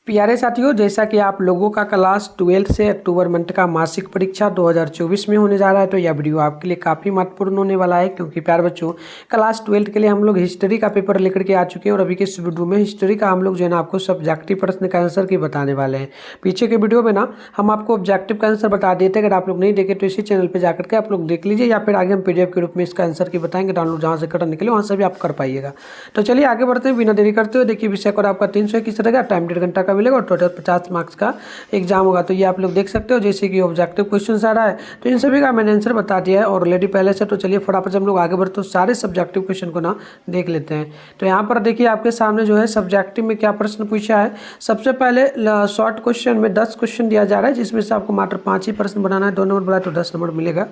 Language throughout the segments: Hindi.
प्यारे साथियों, जैसा कि आप लोगों का क्लास 12 से अक्टूबर मंथ का मासिक परीक्षा 2024 में होने जा रहा है, तो यह वीडियो आपके लिए काफ़ी महत्वपूर्ण होने वाला है। क्योंकि प्यारे बच्चों, क्लास 12 के लिए हम लोग हिस्ट्री का पेपर लेकर के आ चुके हैं और अभी के इस वीडियो में हिस्ट्री का हम लोग जो है ना आपको सब्जेक्टिव प्रश्न का आंसर की बताने वाले हैं। पीछे के वीडियो में ना हम आपको ऑब्जेक्टिव का आंसर बता देते हैं। अगर आप लोग नहीं देखे तो इसी चैनल पर जाकर के आप लोग देख लीजिए, या फिर आगे हम PDF के रूप में इसका आंसर की बताएंगे। डाउनलोड जहाँ से करने के लिए वहाँ से भी आप कर पाइएगा। तो चलिए आगे बढ़ते हैं बिना देरी करते हुए। देखिए, विषय और आपका 321 रहेगा, टाइम 1.5 घंटा का मिलेगा और टोटल 50 मार्क्स का एग्जाम होगा। तो ये आप लोग देख सकते हो, जैसे कि ऑब्जेक्टिव क्वेश्चन आ रहा है, तो इन सभी का मैंने आंसर बता दिया है ऑलरेडी पहले से। तो चलिए फटाफट से हम लोग आगे बढ़ते हैं, सारे सब्जेक्टिव क्वेश्चन को ना देख लेते हैं। तो यहाँ पर देखिए आपके सामने जो है सब्जेक्टिव में क्या प्रश्न पूछा है। सबसे पहले शॉर्ट क्वेश्चन में 10 क्वेश्चन दिया जा रहा है, जिसमें से आपको मात्र 5 ही प्रश्न बनाना है। 2 नंबर बनाए तो 10 नंबर मिलेगा।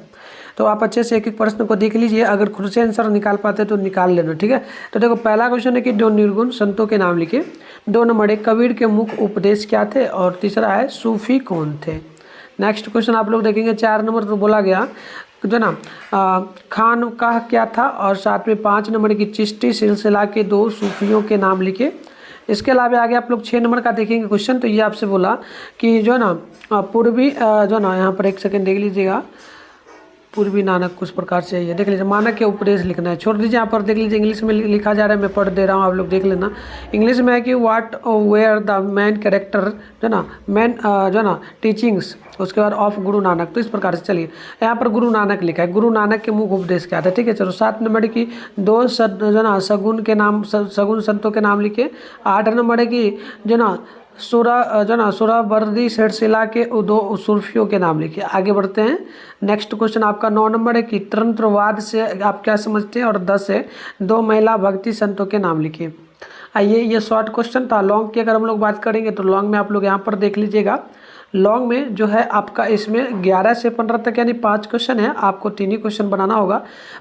तो आप अच्छे से एक एक प्रश्न को देख लीजिए, अगर खुद से आंसर निकाल पाते तो निकाल लेना, ठीक है। तो देखो, पहला क्वेश्चन है कि 2 निर्गुण संतों के नाम लिखे। 2 नंबर है कबीर के मुख्य उपदेश क्या थे, और तीसरा है सूफी कौन थे। नेक्स्ट क्वेश्चन आप लोग देखेंगे 4 नंबर तो बोला गया जो ना खानकाह क्या था, और साथ में 5 नंबर की चिश्ती सिलसिला के 2 सूफियों के नाम लिखे। इसके अलावा आगे आप लोग 6 नंबर का देखेंगे क्वेश्चन, तो ये आपसे बोला कि जो ना पूर्वी जो ना, यहाँ पर एक सेकेंड देख लीजिएगा, पूर्वी नानक कुछ प्रकार से ये देख लीजिए, मानक के उपदेश लिखना है। छोड़ दीजिए, यहाँ पर देख लीजिए इंग्लिश में लिखा जा रहा है, मैं पढ़ दे रहा हूँ, आप लोग देख लेना। इंग्लिश में है कि what where the main character जो ना मेन जो ना टीचिंग्स, उसके बाद ऑफ गुरु नानक। तो इस प्रकार से चलिए, यहाँ पर गुरु नानक लिखा है, गुरु नानक के मुख्य उपदेश क्या था, ठीक है। चलो 7 नंबर की 2 जो ना सगुन के नाम, सगुन संतों के नाम लिखे। 8 नंबर है कि जो ना सुरावर्दी सिलसिला के 2 सूफियों के नाम लिखिए। आगे बढ़ते हैं। नेक्स्ट क्वेश्चन आपका 9 नंबर है कि तंत्रवाद से आप क्या समझते हैं, और 10 है 2 महिला भक्ति संतों के नाम लिखिए। आइए, ये शॉर्ट क्वेश्चन था। लॉन्ग की अगर हम लोग बात करेंगे तो लॉन्ग में आप लोग यहाँ पर देख लीजिएगा, लॉन्ग में जो है आपका इसमें 11 से 15 तक यानी 5 क्वेश्चन है, आपको 3 ही क्वेश्चन बनाना होगा।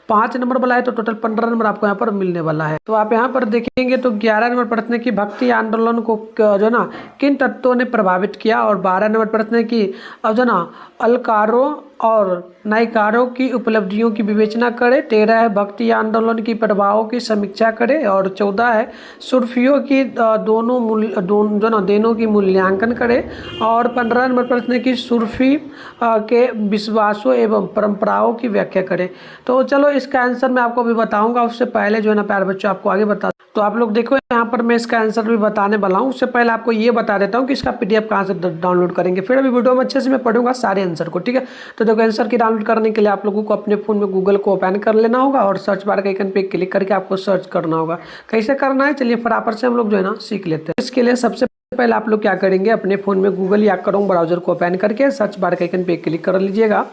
5 नंबर वाला है तो टोटल 15 नंबर आपको यहाँ पर मिलने वाला है। तो आप यहाँ पर देखेंगे तो 11 नंबर प्रश्न की भक्ति आंदोलन को जो ना किन तत्वों ने प्रभावित किया, और 12 नंबर प्रश्न की जो ना अलकारों और नायकारों की उपलब्धियों की विवेचना करें। 13 है भक्ति आंदोलन की प्रभावों की समीक्षा करें, और 14 है सूफियों की देनों की मूल्यांकन करें, और 15 नंबर प्रश्न की सूफी के विश्वासों एवं परंपराओं की व्याख्या करें। तो चलो इसका आंसर मैं आपको अभी बताऊंगा, उससे पहले जो है ना प्यारे बच्चों आपको आगे बता, तो आप लोग देखो यहाँ पर मैं इसका आंसर भी बताने वाला हूँ। उससे पहले आपको ये बता देता हूँ कि इसका PDF कहाँ से डाउनलोड करेंगे, फिर अभी वीडियो में अच्छे से मैं पढ़ूंगा सारे आंसर को, ठीक है। तो देखो, आंसर की डाउनलोड करने के लिए आप लोगों को अपने फ़ोन में गूगल को ओपन कर लेना होगा, और सर्च बार के आइकन पे क्लिक करके आपको सर्च करना होगा। कैसे करना है, चलिए फटाफट से हम लोग जो है ना सीख लेते हैं। इसके लिए सबसे पहले आप लोग क्या करेंगे, अपने फ़ोन में गूगल या क्रोम ब्राउजर को ओपन करके सर्च बार के आइकन पे क्लिक कर लीजिएगा।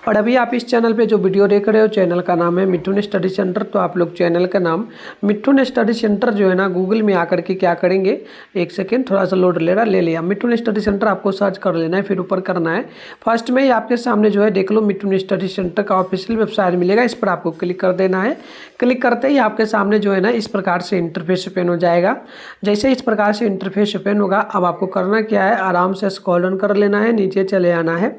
और अभी आप इस चैनल पे जो वीडियो देख रहे हो, चैनल का नाम है मिठुन स्टडी सेंटर। तो आप लोग चैनल का नाम मिठुन स्टडी सेंटर जो है ना गूगल में आकर के क्या करेंगे, एक सेकेंड थोड़ा सा लोड ले रहा, ले लिया। मिठुन स्टडी सेंटर आपको सर्च कर लेना है, फिर ऊपर करना है। फर्स्ट में ही आपके सामने जो है देख लो, मिठुन स्टडी सेंटर का ऑफिशियल वेबसाइट मिलेगा, इस पर आपको क्लिक कर देना है। क्लिक करते ही आपके सामने जो है ना इस प्रकार से इंटरफेस ओपन हो जाएगा। जैसे इस प्रकार से इंटरफेस ओपन होगा, अब आपको करना क्या है, आराम से स्क्रॉल डाउन कर लेना है, नीचे चले आना है।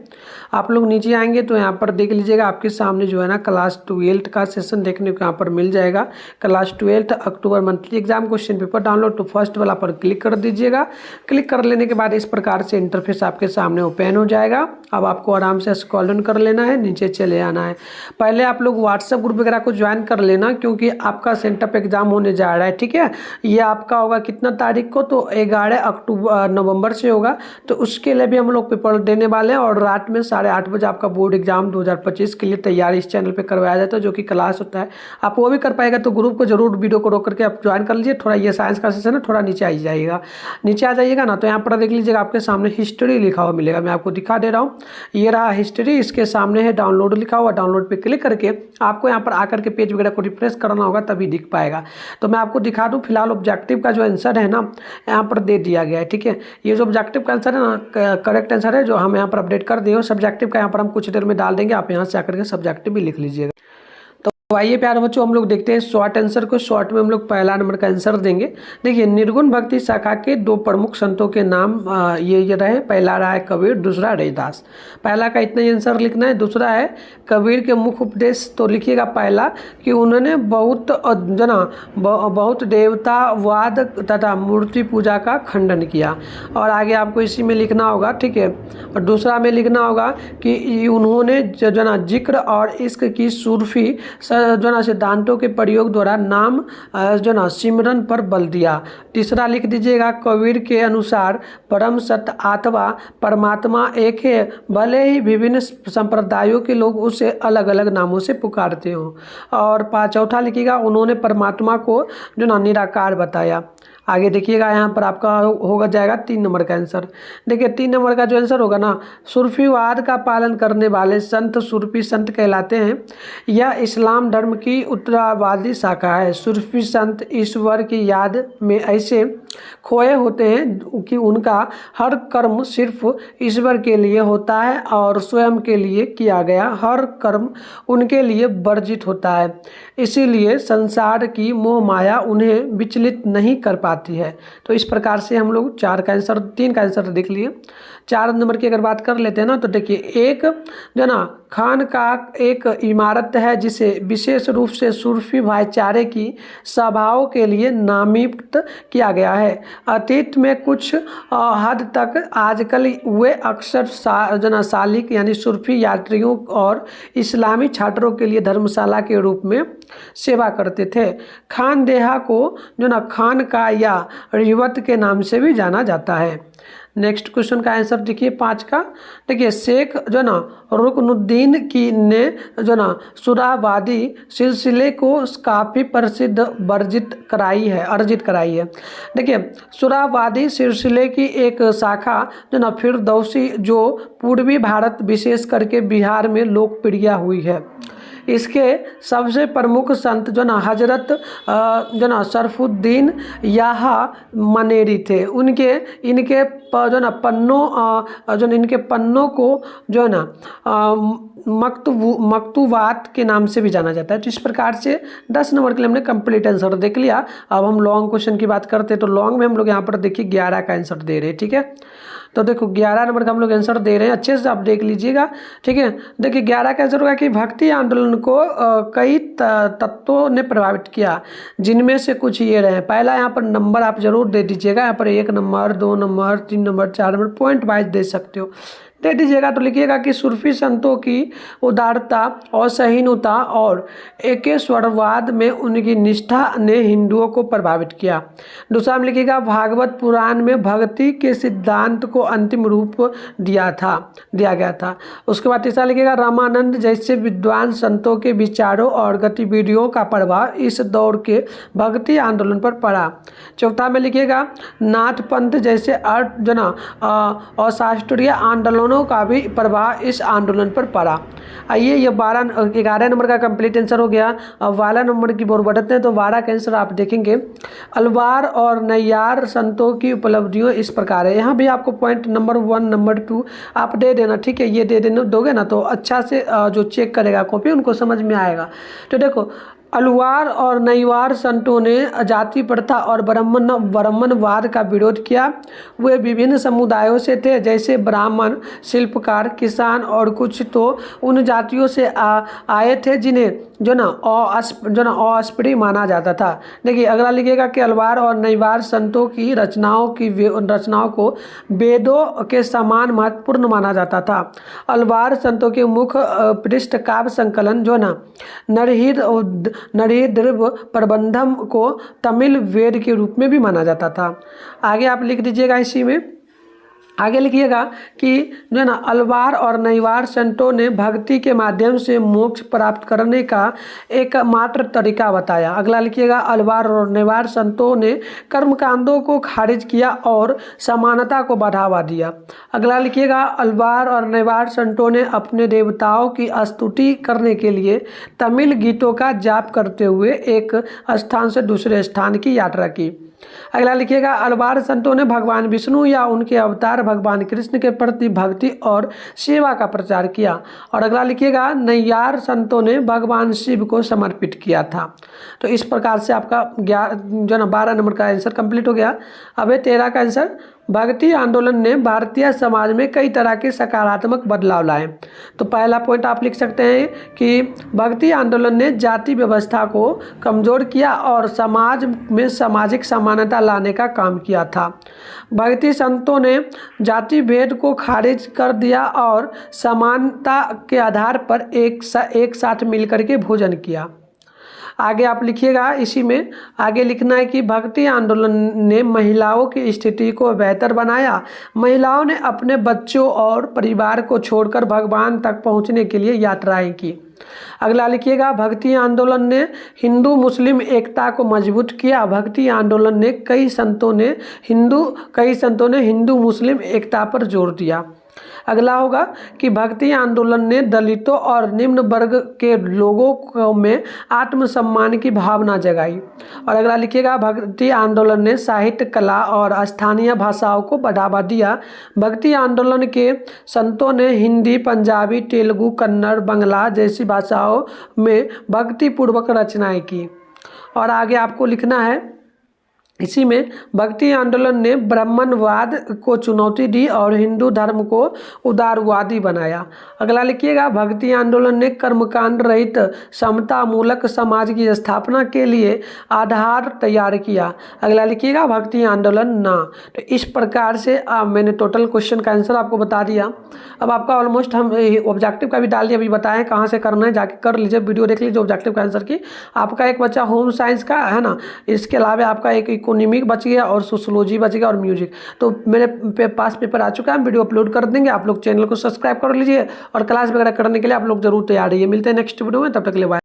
आप लोग नीचे आएंगे तो यहाँ पर देख लीजिएगा, आपके सामने जो है ना क्लास 12 का सेशन देखने को यहाँ पर मिल जाएगा। Class 12 October monthly exam question paper download, तो फर्स्ट वाला पर क्लिक कर दीजिएगा। क्लिक कर लेने के बाद इस प्रकार से इंटरफेस आपके सामने ओपन हो जाएगा। अब आपको आराम से स्क्रॉल डाउन कर लेना है, नीचे चले आना है। पहले आप लोग व्हाट्सएप ग्रुप वगैरह को ज्वाइन कर लेना, क्योंकि आपका सेंटअप एग्जाम होने जा रहा है, ठीक है। ये आपका होगा कितना तारीख को, तो 11 नवंबर से होगा। तो उसके लिए भी हम लोग पेपर देने वाले हैं, और रात में 8:30 बजे आपका बोर्ड एग्जाम 2025 के लिए तैयारी इस चैनल पे करवाया जाता है, जो कि क्लास होता है। आप वो भी कर पाएगा, तो ग्रुप को जरूर वीडियो को रोक करके आप ज्वाइन कर लीजिए। थोड़ा ये साइंस का सेशन है, थोड़ा नीचे आ जाइएगा, नीचे आ जाइएगा ना, तो यहाँ पर देख लीजिएगा आपके सामने हिस्ट्री लिखा हुआ मिलेगा। मैं आपको दिखा दे रहा हूँ, ये रहा हिस्ट्री, इसके सामने है डाउनलोड लिखा हुआ। डाउनलोड पे क्लिक करके आपको यहाँ पर आकर के पेज वगैरह को रिफ्रेश करना होगा, तभी दिख पाएगा। तो मैं आपको दिखा दूँ, फिलहाल ऑब्जेक्टिव का जो आंसर है ना यहाँ पर दे दिया गया है, ठीक है। ये जो ऑब्जेक्टिव का आंसर है ना करेक्ट आंसर है, जो हम यहाँ पर अपडेट कर दिए। सब्जेक्टिव का यहाँ पर हम कुछ देर में डाल देंगे, आप यहाँ से आकर के सब्जेक्टिव भी लिख लीजिएगा। तो तो आइए प्यारे बच्चों हम लोग देखते हैं शॉर्ट आंसर को। शॉर्ट में हम लोग पहला नंबर का आंसर देंगे। देखिए निर्गुण भक्ति शाखा के दो प्रमुख संतों के नाम ये रहे। पहला रहा है कबीर, दूसरा रविदास। पहला का इतना ही आंसर लिखना है। दूसरा है कबीर के मुख्य उपदेश, तो लिखिएगा पहला कि उन्होंने बहुत देवतावाद तथा मूर्ति पूजा का खंडन किया। और आगे आपको इसी में लिखना होगा, ठीक है। और दूसरा में लिखना होगा कि उन्होंने जिक्र और इश्क की सूफी सिद्धांतों के प्रयोग द्वारा नाम सिमरन पर बल दिया। तीसरा लिख दीजिएगा कबीर के अनुसार परम सत्य अथवा परमात्मा एक है, भले ही विभिन्न संप्रदायों के लोग उसे अलग अलग नामों से पुकारते हो। और चौथा लिखिएगा उन्होंने परमात्मा को निराकार बताया। आगे देखिएगा यहाँ पर आपका होगा जाएगा 3 नंबर का आंसर। देखिए 3 नंबर का जो आंसर होगा ना, सूफीवाद का पालन करने वाले संत सूफी संत कहलाते हैं। यह इस्लाम धर्म की उत्तरावादी शाखा है। सूफी संत ईश्वर की याद में ऐसे खोए होते हैं कि उनका हर कर्म सिर्फ ईश्वर के लिए होता है और स्वयं के लिए किया गया हर कर्म उनके लिए वर्जित होता है। इसीलिए संसार की मोह माया उन्हें विचलित नहीं कर पाती है। तो इस प्रकार से हम लोग 3 का आंसर देख लिए। 4 नंबर की अगर बात कर लेते हैं ना, तो देखिए एक खान का एक इमारत है जिसे विशेष रूप से सूफी भाईचारे की सभाओं के लिए नामित किया गया है। अतीत में कुछ हद तक आजकल वे अक्सर सालिक यानी सूफी यात्रियों और इस्लामी छात्रों के लिए धर्मशाला के रूप में सेवा करते थे। खानदेहा को खान का या रिवत के नाम से भी जाना जाता है। नेक्स्ट क्वेश्चन का आंसर देखिए 5 का। देखिए शेख रुकनुद्दीन की ने सुरावादी सिलसिले को काफ़ी प्रसिद्ध अर्जित कराई है। देखिए सुरावादी सिलसिले की एक शाखा फिरदौसी जो पूर्वी भारत विशेष करके बिहार में लोकप्रिय हुई है। इसके सबसे प्रमुख संत हजरत शरफुद्दीन याहा मनेरी थे। इनके पन्नों को मकतूबात के नाम से भी जाना जाता है। तो इस प्रकार से 10 नंबर के लिए हमने कंप्लीट आंसर देख लिया। अब हम लॉन्ग क्वेश्चन की बात करते हैं। तो लॉन्ग में हम लोग यहाँ पर देखिए 11 का आंसर दे रहे हैं, ठीक है। तो देखो 11 नंबर का हम लोग आंसर दे रहे हैं, अच्छे से आप देख लीजिएगा, ठीक है। देखिए 11 का आंसर होगा कि भक्ति आंदोलन को कई तत्वों ने प्रभावित किया, जिनमें से कुछ ये रहे। पहला यहाँ पर नंबर आप जरूर दे दीजिएगा। यहाँ पर 1 number, 2 number, 3 number, 4 number point wise दे सकते हो, दे दीजिएगा। तो लिखिएगा कि सूफी संतों की उदारता और सहीनता और एकेश्वरवाद में उनकी निष्ठा ने हिंदुओं को प्रभावित किया। दूसरा में लिखिएगा भागवत पुराण में भक्ति के सिद्धांत को अंतिम रूप दिया गया था। उसके बाद तीसरा लिखिएगा रामानंद जैसे विद्वान संतों के विचारों और गतिविधियों का प्रभाव इस दौर के भक्ति आंदोलन पर पड़ा। चौथा में लिखिएगा नाथ पंथ जैसे अशास्त्रीय आंदोलनों का भी प्रभाव इस आंदोलन पर पड़ा। आइए ये 11 नंबर का कंप्लीट आंसर हो गया। अब 12 नंबर की ओर बढ़ते हैं। तो 12 का आंसर आप देखेंगे अलवार और नैयार संतों की उपलब्धियों इस प्रकार है। यहाँ भी आपको पॉइंट नंबर 1 नंबर 2 आप दे देना, ठीक है। ये दे देना दोगे ना तो अच्छा से जो चेक करेगा कॉपी उनको समझ में आएगा। तो देखो अलवार और नैयार संतों ने जाति प्रथा और ब्राह्मणवाद का विरोध किया। वे विभिन्न समुदायों से थे, जैसे ब्राह्मण, शिल्पकार, किसान और कुछ तो उन जातियों से आए थे जिन्हें अस्पृश्य माना जाता था। देखिए अगला लिखिएगा कि अलवार और नैयार संतों की रचनाओं को वेदों के समान महत्वपूर्ण माना जाता था। अलवार संतों के मुख्य पृष्ठ काव्य संकलन नरहिद्र प्रबंधम को तमिल वेद के रूप में भी माना जाता था। आगे आप लिख दीजिएगा इसी में, आगे लिखिएगा कि अलवार और नैयार संतों ने भक्ति के माध्यम से मोक्ष प्राप्त करने का एकमात्र तरीका बताया। अगला लिखिएगा अलवार और नैयार संतों ने कर्मकांडों को खारिज किया और समानता को बढ़ावा दिया। अगला लिखिएगा अलवार और नैयार संतों ने अपने देवताओं की स्तुति करने के लिए तमिल गीतों का जाप करते हुए एक स्थान से दूसरे स्थान की यात्रा की। अगला लिखिएगा, अलवार संतों ने भगवान विष्णु या उनके अवतार भगवान कृष्ण के प्रति भक्ति और सेवा का प्रचार किया। और अगला लिखिएगा, नैयार संतों ने भगवान शिव को समर्पित किया था। तो इस प्रकार से आपका 12 नंबर का आंसर कंप्लीट हो गया। अब है 13 का आंसर, भक्ति आंदोलन ने भारतीय समाज में कई तरह के सकारात्मक बदलाव लाए। तो पहला पॉइंट आप लिख सकते हैं कि भक्ति आंदोलन ने जाति व्यवस्था को कमज़ोर किया और समाज में सामाजिक समानता लाने का काम किया था। भक्ति संतों ने जाति भेद को खारिज कर दिया और समानता के आधार पर एक साथ मिलकर के भोजन किया। आगे आप लिखिएगा, इसी में आगे लिखना है कि भक्ति आंदोलन ने महिलाओं की स्थिति को बेहतर बनाया। महिलाओं ने अपने बच्चों और परिवार को छोड़कर भगवान तक पहुंचने के लिए यात्राएं की। अगला लिखिएगा, भक्ति आंदोलन ने हिंदू मुस्लिम एकता को मजबूत किया। भक्ति आंदोलन ने कई संतों ने हिंदू मुस्लिम एकता पर जोर दिया। अगला होगा कि भक्ति आंदोलन ने दलितों और निम्न वर्ग के लोगों में आत्मसम्मान की भावना जगाई। और अगला लिखिएगा, भक्ति आंदोलन ने साहित्य, कला और स्थानीय भाषाओं को बढ़ावा दिया। भक्ति आंदोलन के संतों ने हिंदी, पंजाबी, तेलुगु, कन्नड़, बांग्ला जैसी भाषाओं में भक्तिपूर्वक रचनाएं की। और आगे आपको लिखना है, इसी में भक्ति आंदोलन ने ब्राह्मणवाद को चुनौती दी और हिंदू धर्म को उदारवादी बनाया। अगला लिखिएगा, भक्ति आंदोलन ने कर्मकांड रहित समता मूलक समाज की स्थापना के लिए आधार तैयार किया। अगला लिखिएगा, भक्ति आंदोलन ना। तो इस प्रकार से मैंने टोटल क्वेश्चन का आंसर आपको बता दिया। अब आपका ऑलमोस्ट हम ऑब्जेक्टिव का भी डाल दिया, अभी बताएं कहाँ से करना है, जाके कर लीजिए, वीडियो देख लीजिए ऑब्जेक्टिव का आंसर की। आपका एक बच्चा होम साइंस का है ना, इसके अलावा आपका एक इकोनॉमिक बच गया और सोशियोलॉजी बच गया और म्यूजिक। तो मेरे पास पेपर आ चुका है, हम वीडियो अपलोड कर देंगे। आप लोग चैनल को सब्सक्राइब कर लीजिए और क्लास वगैरह करने के लिए आप लोग जरूर तैयार रहिए। मिलते हैं नेक्स्ट वीडियो में, तब तक के लिए बाय।